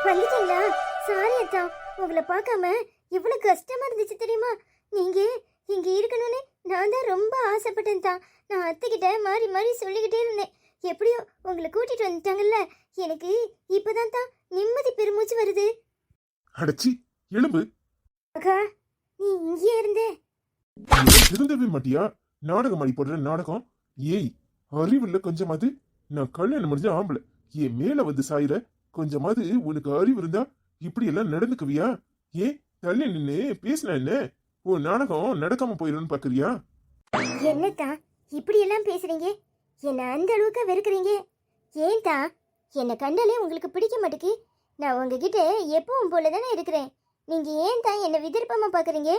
வந்துட்டீங்களா? சாரி அத்தா, உங்களை பார்க்காம எவ்வளவு கஷ்டமா இருந்துச்சு தெரியுமா? நீங்க இங்க இருக்கணும்னு நான் தான் ரொம்ப ஆசைப்பட்டேன் தான். நான் அத்தைக்கிட்ட மாறி மாறி சொல்லிக்கிட்டே இருந்தேன். எப்படியோ உங்களை கூட்டிட்டு வந்துட்டாங்கல்ல, எனக்கு இப்பதான் தான் நிம்மதி பெருமூச்சு வருது. அடச்சி எலும்பு அக்கா, நீ இங்கேயே இருந்தே. திருந்தவே மாட்டியா? நாடகம் ஆடி போடுற நாடகம். ஏய், அறிவில்ல கொஞ்சமாவது. நான் கல்யாணம் முடிஞ்ச ஆம்பளை, என் மேல வந்து சாயிர. கொஞ்சமாவது உனக்கு அறிவு இருந்தா இப்படி எல்லாம் நடந்துக்குவியா? ஏன் தள்ளி நின்னு பேசினா என்ன? உன் நாடகம் நடக்காம போயிடும்னு பாக்குறியா? என்னத்தா இப்படி எல்லாம் பேசுறீங்க? என்ன அந்த அளவுக்கு வெறுக்கிறீங்க? ஏன்தா என்னை கண்டாலே உங்களுக்கு பிடிக்க மாட்டேக்கு? நான் உங்ககிட்ட எப்பவும் போல தானே இருக்கிறேன். நீங்க ஏன் தான் என்னை விதிர்ப்பமா பாக்குறீங்க?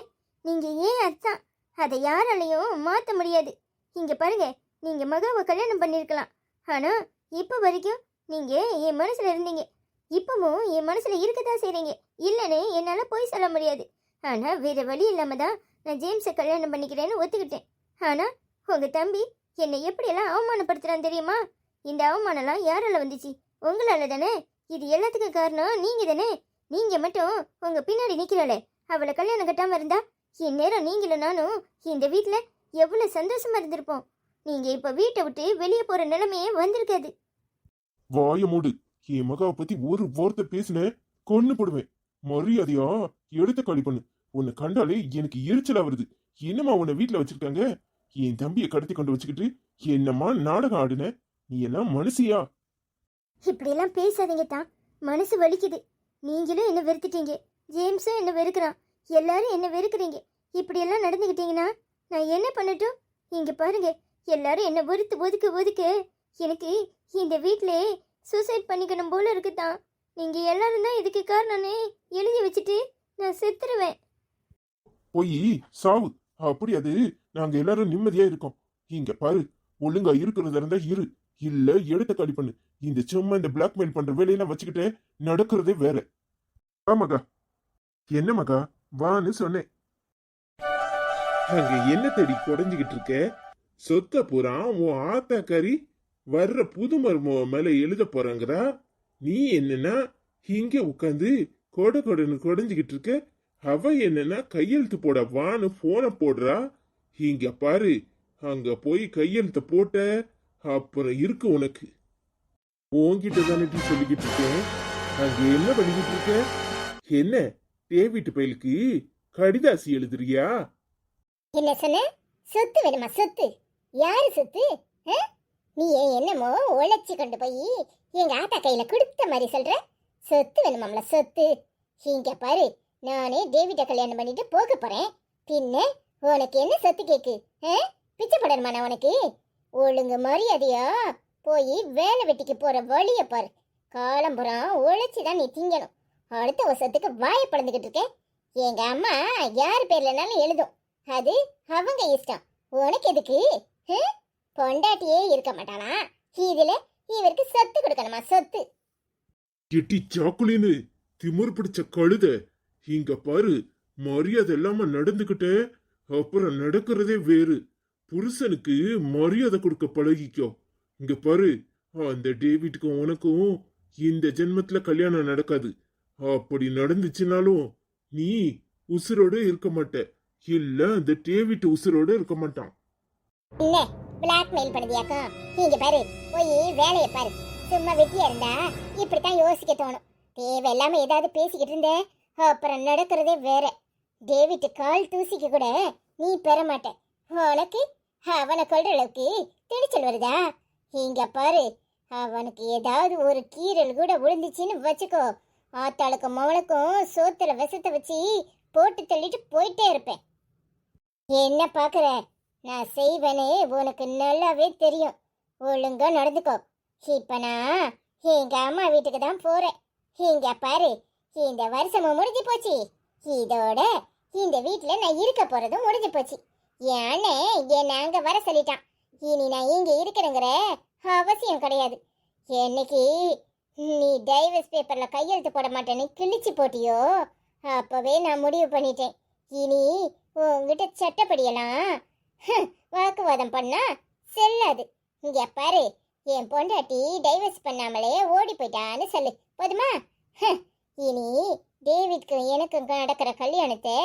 நீங்க ஏன் அத்தான், அதை யாராலையும் மாத்த முடியாது. இங்க பாருங்க, நீங்க மகாவை கல்யாணம் பண்ணிருக்கலாம். ஆனா இப்ப வரைக்கும் நீங்க என் மனசுல இருந்தீங்க. இப்பவும் என் மனசுல இருக்கதான் செய்றீங்க. இல்லன்னு என்னால போய் சொல்ல முடியாது. ஆனா வேற வழி இல்லாம தான் நான் ஜேம்ஸை கல்யாணம் பண்ணிக்கிறேன்னு ஒத்துக்கிட்டேன். ஆனா உங்க தம்பி என்னை எப்படியெல்லாம் அவமானப்படுத்துறான் தெரியுமா? இந்த அவமானம்லாம் யாரால வந்துச்சு? உங்களால தானே. இது எல்லாத்துக்கும் காரணம் நீங்க தானே. நீங்க மட்டும் உங்க பின்னாடி நிக்கிறாளே, அவளை கல்யாணம் கட்டாம இருந்தா இந்நேரம் நீங்களும் நானும் இந்த வீட்டுல எவ்வளவு சந்தோஷமா இருந்திருப்போம். நீங்க இப்ப வீட்டை விட்டு வெளியே போற நிலைமையே வந்திருக்காது. வாய மூடு. என் மகாவை பத்தி ஒரு வார்த்தை பேசின கொன்னு போடுவேன். மரியாதையா எடுத்த காலி பண்ணு. உன்னை கண்டாலே எனக்கு எரிச்சலா வருது. என்னம்மா உன்னை வீட்டுல வச்சிருக்காங்க? என் தம்பியை கடத்தி கொண்டு வச்சுக்கிட்டு என்னம்மா நாடகம் ஆடுன? நீ எல்லாம் மனுஷியா? இப்படி எல்லாம் பேசாதீங்க தான், மனசு வலிக்குது. நீங்களும் என்ன வெறுத்துட்டீங்க, ஜேம்ஸும் என்ன வெறுக்கிறான், எல்லாரும் என்ன வெறுக்கிறீங்க. இப்படி எல்லாம் நடந்துக்கிட்டீங்கன்னா நான் என்ன பண்ணட்டும்? இங்க பாருங்க, எல்லாரும் என்ன வெறுத்து ஒதுக்க ஒதுக்க எனக்கு இந்த வீட்டிலே சூசைட் பண்ணிக்கணும் போல இருக்குதான். நீங்க எல்லாரும் தான் இதுக்கு காரணம்னு எழுதி வச்சுட்டு நான் செத்துருவேன். போய் சாவு. அப்படி அது நாங்க எல்லாரும் நிம்மதியா இருக்கோம். இங்க பாரு, ஒழுங்கா இருக்கிறதா இருந்தா இரு, இல்ல எடுத்த காலி பண்ணு. இந்த சும்மா இந்த பிளாக்மெயில் பண்ற வேலையெல்லாம் வச்சுக்கிட்டு நடக்கிறதே வேற. வா மகா. என்ன மகா, வான்னு சொன்னேன். அங்க என்ன தேடி குறைஞ்சுகிட்டு இருக்க? சொத்த பூரா உன் ஆத்தாக்காரி வர்ற புது மருமக மேல எழுத போறாங்கடா. நீ என்னன்னா இங்க உட்காந்து கொடன்னு குறைஞ்சுகிட்டு இருக்க. அவ என்னன்னா கையெழுத்து போட வான்னு போன போடுறா. இங்க பாரு, அங்க போய் கையெழுத்த போட்ட அப்புறம் இருக்கு உனக்கு. உன்கிட்ட தானே சொல்லிக்கிட்டு இருக்கேன். அங்க என்ன பண்ணிக்கிட்டு இருக்க? என்ன டேவிட் பயலுக்கு கடிதாசி எழுதுறியா? என்ன சொன்ன? சொத்து வேணுமா? சொத்து? யாரு சொத்து? நீ என்னமோ உழைச்சி கொண்டு போய் எங்க ஆத்தா கையில கொடுத்த மாதிரி சொல்ற. சொத்து வேணுமாம்ல? சொத்து? இங்க பாரு, நானே டேவிட கல்யாணம் பண்ணிட்டு போக போறேன். பின்ன உனக்கு என்ன சொத்து கேக்கு? பிச்சை போடணுமா நான் உனக்கு? ஒழுங்கு மரியாதையா போய் வேலை வெட்டிக்கு போற வழிய பாரு. காலம்புறம் உழைச்சிதான் நீ திங்கணும். அடுத்த வருஷத்துக்கு வாயை பழந்துகிட்டு இருக்கேன். எங்க அம்மா யார் பேர்லனாலும் எழுதும், அது அவங்க இஷ்டம். உனக்கு எதுக்கு? பொண்டாட்டியே இருக்க மாட்டானா? இதுல இவருக்கு சொத்து கொடுக்கணுமா? சொத்து? கெட்டி சாக்குலின்னு திமிர் பிடிச்ச கழுத. இங்க பாரு, மரியாதை இல்லாம நடந்துகிட்ட அப்புறம் நடக்கிறதே வேறு. புருஷனுக்கு மரியாதை கொடுக்க பழகிக்கோ. இங்க பாரு, அந்த டேவிட்டுக்கும் உனக்கும் இந்த ஜென்மத்துல கல்யாணம் நடக்காது. அப்படி நடந்துச்சுனாலும் நீ உசுரோட இருக்க மாட்ட. இல்ல அந்த டேவிட் உசுரோட இருக்க மாட்டான். என்ன பிளாக்மெயில் பண்ணுதியாக்கா? இங்க பாரு, போய் வேலையை பாரு. சும்மா வெட்டியா இருந்தா இப்படித்தான் யோசிக்க தோணும். தேவையில்லாம ஏதாவது பேசிக்கிட்டு இருந்த அப்புறம் நடக்கிறதே வேற. டேவிட் கால் தூசிக்கு கூட நீ பெற மாட்ட. உனக்கு அவனை கொள்ற அளவுக்கு துணிச்சல் வருதா? இங்க பாரு, அவனுக்கு ஏதாவது ஒரு கீரல் கூட விழுந்துச்சின்னு வச்சுக்கோ, ஆத்தாளுக்கும் மவனுக்கும் சோத்துல விஷத்தை வச்சு போட்டு தள்ளிட்டு போயிட்டே இருப்பேன். என்ன பாக்குற? நான் செய்வேனே உனக்கு நல்லாவே தெரியும். ஒழுங்கா நடந்துக்கோ. இப்ப நான் எங்க அம்மா வீட்டுக்கு தான் போறேன். இங்க பாரு, இந்த வருஷமும் முடிஞ்சு போச்சு. இதோட இந்த வீட்டுல நான் இருக்க போறதும் முடிஞ்சு போச்சு. என் அண்ணன் என்ன அங்க வர சொல்லிட்டான். இனி நான் இங்க இருக்கிறேங்கிற அவசியம் கிடையாது. என்னைக்கு நீ டைவர்ஸ் பேப்பர்ல கையெழுத்து போட மாட்டேன்னு கிழிச்சு போட்டியோ, அப்பவே நான் முடிவு பண்ணிட்டேன். இனி உங்ககிட்ட சட்டப்படியெல்லாம் வாக்குவாதம் பண்ணா செல்லாது. இங்க பாரு, என் பொண்டாட்டி டைவர்ஸ் பண்ணாமலே ஓடி போயிட்டான்னு சொல்லு போதுமா? இனி டேவிட்க்கு எனக்கும் நடக்கிற கல்யாணத்தை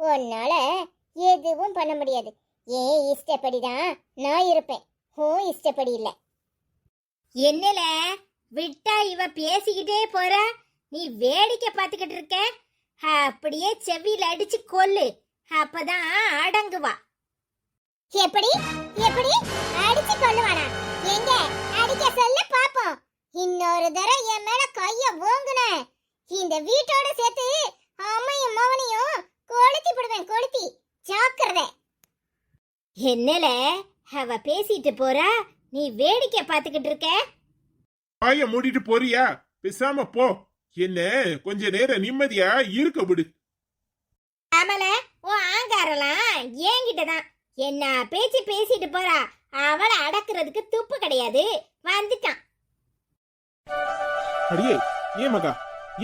உன்னால எதுவும் பண்ண முடியாது. ஏன் இஷ்டப்படிதான் நான் இருப்பேன், உன் இஷ்டப்படி இல்ல. என்னல விட்டா இவ பேசிக்கிட்டே போற, நீ வேடிக்கை பார்த்துக்கிட்டு இருக்க. அப்படியே செவியில அடிச்சு கொல்லு, அப்பதான் அடங்குவா. எப்படி எப்படி அடிச்சு கொள்ளுவானா? எங்க அடிக்க சொல்ல பாப்போம். இன்னொரு தடவை என் மேல கைய ஓங்குன, இந்த வீட்டோட சேர்த்து அம்மையும் மவனையும் கொளுத்தி போடுவேன், கொளுத்தி. ஜாக்கிரதை. என்னல அவ பேசிட்டு போறா, நீ வேடிக்கை பார்த்துக்கிட்டு இருக்க. வாய மூடிட்டு போறியா? பேசாம போ. என்ன கொஞ்ச நேரம் நிம்மதியா இருக்க விடு. ஆமல உன் ஆங்காரலாம் என்கிட்டதான். என்ன பேச்சு பேசிட்டு போறா, அவளை அடக்குறதுக்கு துப்பு கிடையாது. வந்துட்டான். அடியே ஏன் மகா,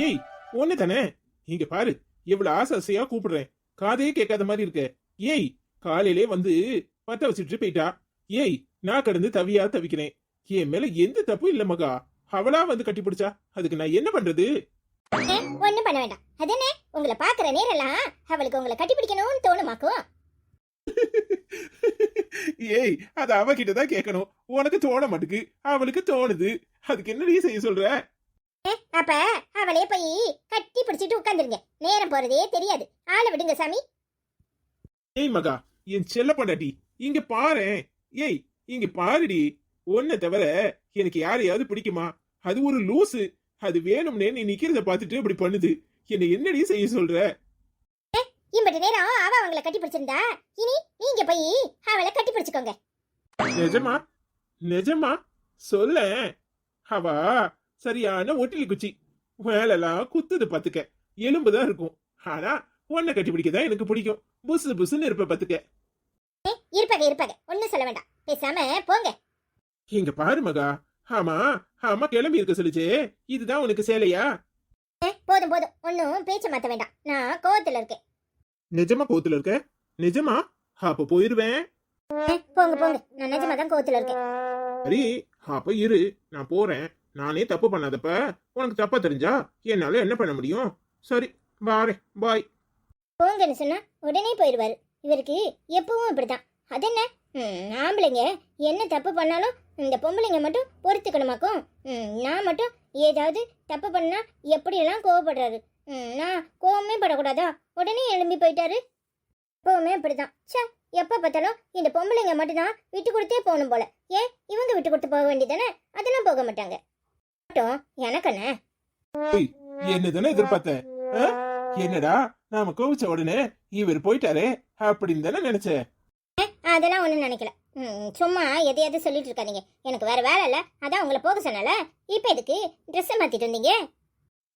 ஏய் ஒண்ணு தானே. இங்க பாரு, இவ்வளவு ஆசையா கூப்பிடுறேன், காதே கேட்காத மாதிரி இருக்க. ஏய் காலையிலே வந்து பத்த வச்சுட்டு போயிட்டா. ஏய் நான் கடந்து தவியா தவிக்கிறேன். என் மேல எந்த தப்பு இல்ல மகா, அவளா வந்து கட்டி பிடிச்சா, அதுக்கு நான் என்ன பண்றது? ஒண்ணும் பண்ண வேண்டாம். அதனே உங்களை பாக்குற நேரெல்லாம் அவளுக்கு உங்களை கட்டிப்பிடிக்கணும்னு தோணுமாக்கும். ஏய் அது அவகிட்டதான் கேட்கணும், உனக்கு தோண மாட்டுக்கு, அவளுக்கு தோணுது. அதுக்கு என்னடி செய்ய சொல்ற? அப்ப அவளே போய் கட்டி பிடிச்சிட்டு உட்காந்துருங்க, நேரம் போறதே தெரியாது. ஆளை விடுங்க சாமி. ஏய் மகா, என் செல்ல பொண்டாட்டி இங்க பாரேன். ஏய் இங்க பாருடி, உன்னை தவிர எனக்கு யாரையாவது பிடிக்குமா? அது ஒரு லூசு. அது வேணும்னே நீ நிக்கிறத பாத்துட்டு இப்படி பண்ணுது. என்ன என்னடி செய்ய சொல்ற? இம்பட்டு நேரம் அவ அவங்கள கட்டி பிடிச்சிருந்தா, இனி நீங்க போய் அவளை கட்டி பிடிச்சுக்கோங்க. நிஜமா நிஜமா சொல்ல. அவ சரியான ஒட்டிலி குச்சி, வேலைலாம் குத்துது பாத்துக்க, எலும்புதான் இருக்கும். ஆனா உன்னை கட்டி பிடிக்கதான் எனக்கு பிடிக்கும். புசு புசுன்னு இருப்ப பாத்துக்க. இருப்பாங்க இருப்பாங்க, ஒண்ணும் சொல்ல வேண்டாம், பேசாம போங்க. இங்க பாரு மகா, ஆமா ஆமா கிளம்பி இருக்க சொல்லுச்சே, இதுதான் உனக்கு சேலையா? போதும் போதும், ஒன்னும் பேச்ச மாத்த வேண்டாம். நான் கோவத்துல இருக்கேன். நிஜமா கோவத்துல இருக்க? நிஜமா? அப்ப போயிருவேன். போங்க போங்க, நான் நிஜமா தான் கோவத்துல இருக்கேன். சரி அப்ப இரு, நான் போறேன். நானே தப்பு பண்ணாதப்ப உனக்கு தப்பா தெரிஞ்சா என்னால என்ன பண்ண முடியும்? சரி வாரேன், பாய். போங்கன்னு சொன்னா உடனே போயிடுவாரு. இவருக்கு எப்பவும் இப்படிதான். அது என்ன, ஆம்பளைங்க என்ன தப்பு பண்ணாலும் இந்த பொம்பளைங்க மட்டும் பொறுத்துக்கணுமாக்கும். நான் மட்டும் ஏதாவது தப்பு பண்ணா எப்படியெல்லாம் கோவப்படுறாரு. நான் கோவமே படக்கூடாதா? உடனே எழும்பி போயிட்டாரு. எப்பவுமே இப்படிதான். சே, எப்ப பார்த்தாலும் இந்த பொம்பளைங்க மட்டும்தான் விட்டு கொடுத்தே போகணும் போல. ஏன் இவங்க விட்டு கொடுத்து போக வேண்டியதானே? அதெல்லாம் போக மாட்டாங்க. மட்டும் எனக்கண்ணே. என்னதானே எதிர்பார்த்த? என்னடா நாம கோவிச்ச உடனே இவர் போயிட்டாரே அப்படின்னு தானே நினைச்ச? அதெல்லாம் ஒண்ணும் நினைக்கல. சும்மா எதையாவது சொல்லிட்டு இருக்காதீங்க. எனக்கு வேற வேலை இல்ல, அதான் உங்களை போக சொன்னல. இப்ப எதுக்கு ட்ரெஸ் மாத்திட்டு வந்தீங்க?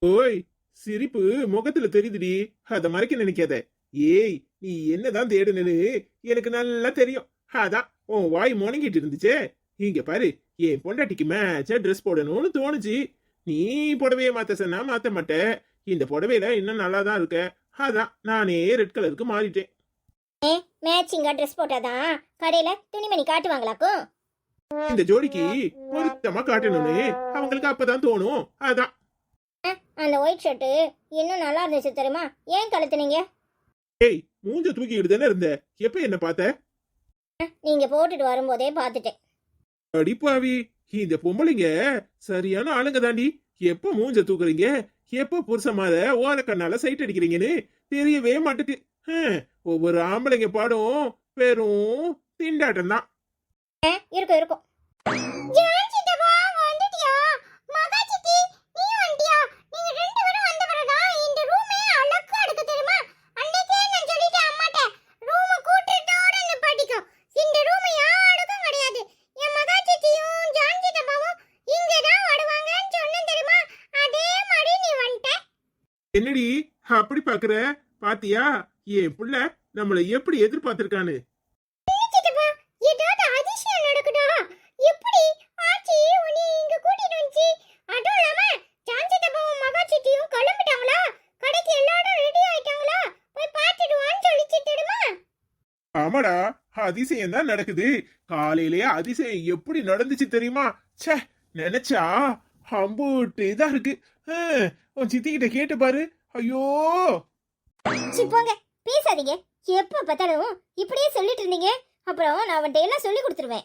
ஓய் சிரிப்பு முகத்துல தெரியுதுடி, அத மறைக்க நினைக்காத. ஏய் நீ என்னதான் தேடுனு எனக்கு நல்லா தெரியும். அதான் உன் வாய் முணங்கிட்டு இருந்துச்சே. இங்க பாரு, என் பொண்டாட்டிக்கு மேட்சா ட்ரெஸ் போடணும்னு தோணுச்சு. நீ புடவைய மாத்த சொன்னா மாத்த மாட்டேன். இந்த புடவையில இன்னும் நல்லா தான் இருக்க, அதான் நானே ரெட் கலருக்கு மாறிட்டேன். மேட்சிங்கா ட்ரெஸ் போட்டாதான் கடையில துணிமணி காட்டுவாங்களாக்கும். இந்த ஜோடிக்கு பொருத்தமா காட்டணும்னு அவங்களுக்கு அப்பதான் தோணும், அதான். அந்த ஒயிட் ஷர்ட் இன்னும் நல்லா இருந்துச்சு தெரியுமா? ஏன் கழுத்துனீங்க? ஏய் மூஞ்ச தூக்கிட்டு தானே இருந்த, எப்ப என்ன பார்த்த? நீங்க போட்டுட்டு வரும்போதே பாத்துட்டேன். அடிப்பாவி, இந்த பொம்பளைங்க சரியான ஆளுங்க தாண்டி. எப்ப மூஞ்ச தூக்குறீங்க, எப்ப புருஷமாத ஓர கண்ணால சைட் அடிக்கிறீங்கன்னு தெரியவே மாட்டுக்கு. ஒவ்வொரு ஆம்பளைங்க பாடும் வெறும் திண்டாட்டம் தான். இருக்கும் இருக்கும். என்னடி அப்படி பாக்குற? பாத்தியா என் புள்ள நம்மள எப்படி எதிர்பார்த்திருக்கானு? ஆமாடா, அதிசயம் தான் நடக்குது. காலையிலேயே அதிசயம் எப்படி நடந்துச்சு தெரியுமா? ச்சே, நினைச்சா அம்புட்டு இதா இருக்கு. உன் சித்தி கிட்ட கேட்டு பாரு. ஐயோ சி போங்க, பேசாதீங்க. எப்ப பார்த்தாலும் இப்படியே சொல்லிட்டு இருந்தீங்க. அப்புறம் நான் அவன்கிட்ட எல்லாம் சொல்லி கொடுத்துருவேன்.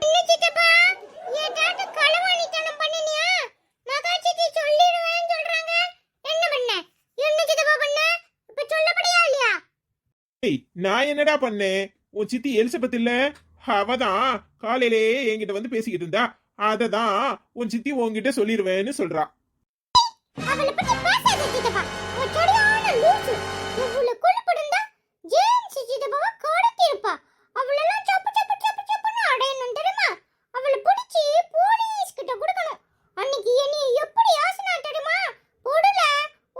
என்ன சித்தப்பா ஏதாவது களவாணித்தனம் பண்ணினியா? மகாச்சித்தி சொல்லிடுவேன்னு சொல்றாங்க. என்ன பண்ண? என்ன சித்தப்பா பண்ண? இப்ப சொல்லப்படியா இல்லையா? ஏய், நான் என்னடா பண்ணேன்? உன் சித்தி எலிசபெத் இல்ல, அவதான் காலையிலே என்கிட்ட வந்து பேசிக்கிட்டு இருந்தா. அததான் உன் சித்தி உன்கிட்ட சொல்லிடுவேன்னு சொல்றா. அவளை பத்தி பேசாத சித்தப்பா. ஒரு சரியான லூசு. இவ்வளவு கொழுப்படண்டா ஜேம்ஸ் சித்தப்பாவை கடத்தி இருப்பா. அவளெல்லாம் சப்பு சப்பு சப்பு சப்புன்னு அடையணும் தெரியுமா? அவளை பிடிச்சி போலீஸ் கிட்ட கொடுக்கணும். அன்னைக்கு என்னைய எப்படி ஆசனா தெரியுமா? போடல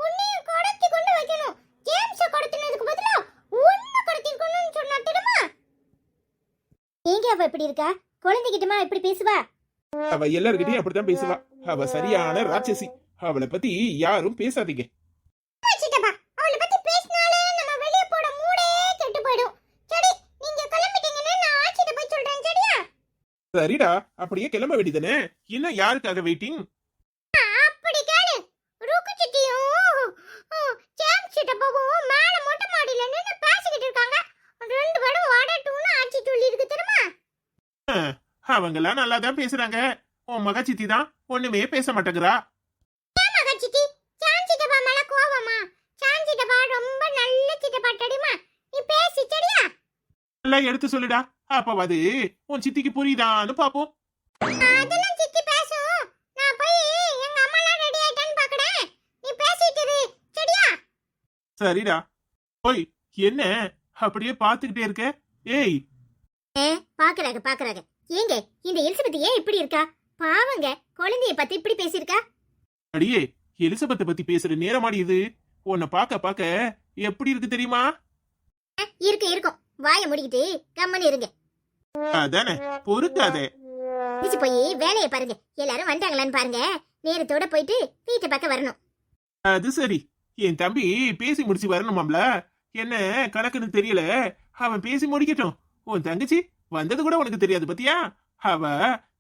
உன்னையும் கடத்தி கொண்டு வைக்கணும். ஜேம்ஸை கடத்தினதுக்கு பதிலா உன்னை கடத்திருக்கணும்னு சொன்னா தெரியுமா? ஏங்க அவ இப்படி இருக்கா? குழந்தைகிட்டமா இப்படி பேசுவா? அவ எல்லார்கிட்டயும் அப்படித்தான் பேசுவா. அவ சரியான ராட்சசி. அவளை பத்தி யாரும் பேசாதீங்க. சித்தப்பா அவளை பத்தி பேசினாலே நம்ம வெளிய போட மூடே கெட்டு போய்டும். சரி நீங்க கிளம்பிட்டீங்கன்னு நான் ஆச்சிட்ட போய் சொல்றேன். சரியா? சரிடா, அப்படியே கிளம்ப வேண்டியதானே. இன்னும் யாருக்காக வெயிட்டிங்? அப்படி கேளு. ருக்கு சித்தியும் ஜேம்ஸ் சித்தப்பாவும் மேல மொட்டை மாடியில நின்னு பேசிக்கிட்டு இருக்காங்க. ரெண்டு பேரும் வாடட்டும்னு ஆச்சி சொல்லி இருக்கு தெரியுமா? அவங்கெல்லாம் நல்லா தான் பேசுறாங்க. உன் மக சித்தி தான் ஒண்ணுமே பேச மாட்டேங்கிறா. மகா சித்தி ஜேம்ஸ் சித்தப்பா மேல கோவமா? ஜேம்ஸ் சித்தப்பா ரொம்ப நல்ல சித்தப்பா தெரியுமா? நீ பேசி சரியா? நல்லா எடுத்து சொல்லுடா. அப்பவாது உன் சித்திக்கு புரியுதான்னு பாப்போம். அதெல்லாம் சித்தி பேசும். நான் போய் எங்க அம்மாலாம் ரெடி ஆயிட்டான்னு பாக்கறேன். நீ பேசிட்டு இரு. சரியா? சரிடா. ஓய், என்ன அப்படியே பாத்துக்கிட்டே இருக்க? ஏய், பாக்குறாங்க. ஏங்க இந்த எலிசபெத் ஏன் இப்படி இருக்கா? பாவங்க, குழந்தைய பத்தி இப்படி பேசியிருக்கா. அடியே, எலிசபெத்தை பத்தி பேசுற நேரமாடி இது. உன்னை பாக்க எப்படி இருக்கு தெரியுமா? இருக்கும். வாயை முடிக்கிட்டு கம்மன்னு இருங்க. அதானே, பொறுக்காதே. பிடிச்சு போய் வேலையை பாருங்க. எல்லாரும் வந்துட்டாங்களான்னு பாருங்க. நேரத்தோட போயிட்டு வீட்டை பக்கம் வரணும். அது சரி, என் தம்பி பேசி முடிச்சு வரணுமாம்ல. என்ன கணக்குன்னு தெரியல. அவன் பேசி முடிக்கட்டும். உன் தங்கச்சி வந்தது கூட உனக்கு தெரியாது பத்தியா? அவ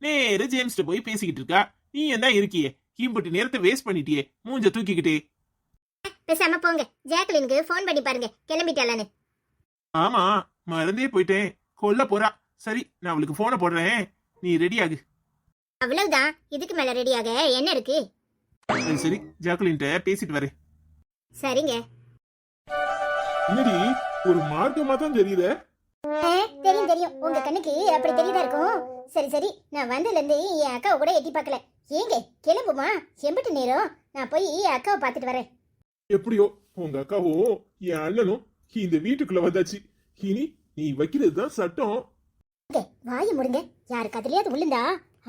நேரு ஜேம்ஸ்ட போய் பேசிக்கிட்டு இருக்கா. நீ என்ன இருக்கியே, இம்புட்டு நேரத்தை வேஸ்ட் பண்ணிட்டியே மூஞ்ச தூக்கிக்கிட்டே. பேசாம போங்க. ஜாக்லினுக்கு ஃபோன் பண்ணி பாருங்க கிளம்பிட்டாளான்னு. ஆமா, மறந்தே போயிட்டேன். கொல்ல போறா. சரி, நான் அவளுக்கு போனை போடுறேன். நீ ரெடி ஆகு. அவ்வளவுதான். இதுக்கு மேல ரெடியாக என்ன இருக்கு? சரி, ஜாக்லின்ட்ட பேசிட்டு வரேன். சரிங்க. என்னடி ஒரு மார்க்கமா தான் தெரியுத? தெரியும். உங்க கண்ணுக்கு அப்படி தெரியுதா இருக்கும். சரி, நான் வந்ததுல இருந்து என் அக்காவை கூட எட்டி பார்க்கல. ஏங்க கிளம்புமா? எம்பிட்டு நேரம். நான் போய் அக்காவை பார்த்துட்டு வரேன். எப்படியோ உங்க அக்காவும் என் அண்ணனும் இந்த வீட்டுக்குள்ள வந்தாச்சு. இனி நீ வைக்கிறதுதான் சட்டம். வாய முடுங்க. யாரு கதிலையாவது விழுந்தா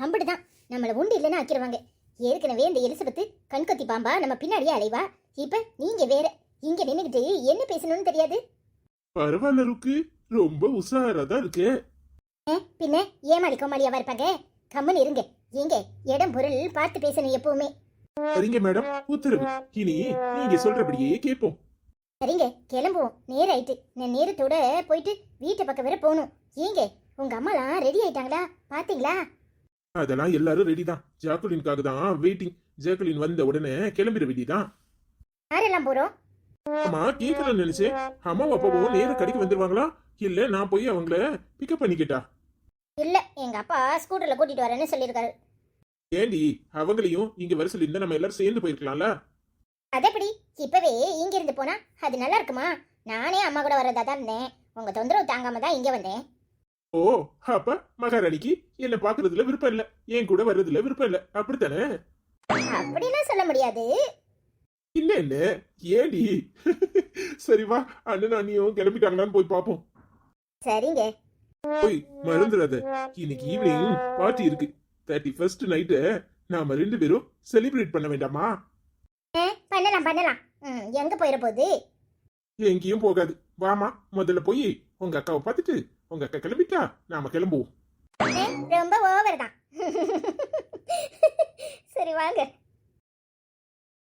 அம்பிட்டுதான். நம்மள உண்டு இல்லைன்னு ஆக்கிடுவாங்க. ஏற்கனவே இந்த எலிசபெத்து கண்கொத்தி பாம்பா நம்ம பின்னாடியே அலைவா. இப்ப நீங்க வேற இங்க நின்னுகிட்டு என்ன பேசணும்னு தெரியாது. பரவாயில்ல ருக்கு, ரொம்ப உஷாரா தான் இருக்கு. பின்ன ஏமாளி கோமாளியாவா இருப்பாங்க. கம்முன்னு இருங்க. ஏங்க இடம் பொருள் பார்த்து பேசணும் எப்பவுமே. சரிங்க மேடம், உத்தரவு. இனி நீங்க சொல்றபடியே கேட்போம். சரிங்க, கிளம்புவோம். நேரம் ஆயிட்டு. நான் நேரத்தோட போயிட்டு வீட்டை பக்கம் வேற போகணும். ஏங்க உங்க அம்மாலாம் ரெடி ஆயிட்டாங்களா? பாத்தீங்களா? அதெல்லாம் எல்லாரும் ரெடி தான். ஜாக்குலின்காக தான் வெயிட்டிங். ஜாக்குலின் வந்த உடனே கிளம்பிட வேண்டியதான். யாரெல்லாம் போறோம்? ஆமா, கேட்கலன்னு நினைச்சேன். அம்மாவும் அப்பாவும் நேர கடைக்கு வந்துருவாங்களா, இல்ல நான் போய் அவங்கள பிக்கப் பண்ணிக்கிட்டா? இல்ல, எங்க அப்பா ஸ்கூட்டர்ல கூட்டிட்டு வரேன்னு சொல்லிருக்காரு. ஏண்டி, அவங்களையும் இங்க வர சொல்லியிருந்தா நம்ம எல்லாரும் சேர்ந்து போயிருக்கலாம்ல. அதப்படி இப்பவே இங்க இருந்து போனா அது நல்லா இருக்குமா? நானே அம்மா கூட வரதா தான் இருந்தேன். உங்க தொந்தரவு தாங்காம தான் இங்க வந்தேன். ஓ, அப்ப மகாராணிக்கு என்ன பாக்குறதுல விருப்பம் இல்ல, என் கூட வர்றதுல விருப்பம் இல்ல, அப்படித்தானே? அப்படிலாம் சொல்ல முடியாது. இல்ல இல்ல, ஏடி? சரி வா, அண்ணன் அண்ணியும் கிளம்பிட்டாங்களான்னு போய் பாப்போம். சரிங்க. போய் மறந்துடாத, இன்னைக்கு ஈவினிங் பார்ட்டி இருக்கு. 31st நைட்டு நாம 2 பேரும் செலிப்ரேட் பண்ண வேண்டாமா? பண்ணலாம். எங்க போயிட போகுது? எங்கேயும் போகாது. வாமா, முதல்ல போய் உங்க அக்காவை பார்த்துட்டு உங்க அக்கா கிளம்பிட்டா நாம கிளம்புவோம். ரொம்ப ஓவர் தான். சரி வாங்க.